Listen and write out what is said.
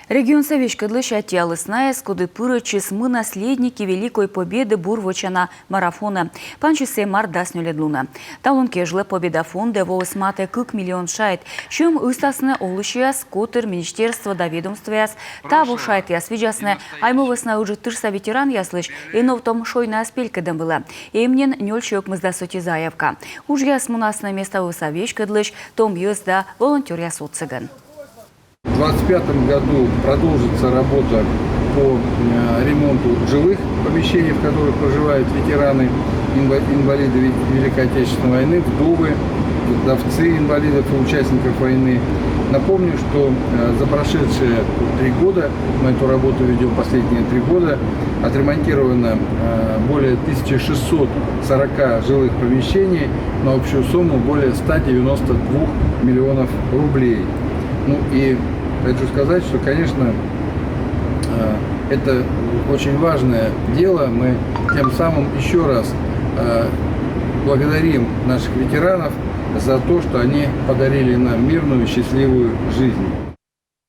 Регион Савичкадлыша тялысная, скуды пырочис мы наследники Великой Победы бурвочана марафона. Панчисе мардаснюле луна. Талонке жле победа фонда волосмате кык миллион шайт. Чем устасне олышияс, котыр министерство да ведомствияс. Таво шайт яс видясне, аймовасна уже тырса ветеран яслыш, и но в том шойна аспелькадам была. Эмнен нёльчок мызда соти заявка. Уж яс мунасна место у Савичкадлыш, том ёзда волонтер яс отцыган. В 2025 году продолжится работа по ремонту жилых помещений, в которых проживают ветераны, инвалиды Великой Отечественной войны, вдовы, вдовцы инвалидов и участников войны. Напомню, что за прошедшие 3 года, мы эту работу ведем последние 3 года, отремонтировано более 1640 жилых помещений на общую сумму более 192 миллионов рублей. Ну и хочу сказать, что, конечно, это очень важное дело. Мы тем самым еще раз благодарим наших ветеранов за то, что они подарили нам мирную и счастливую жизнь.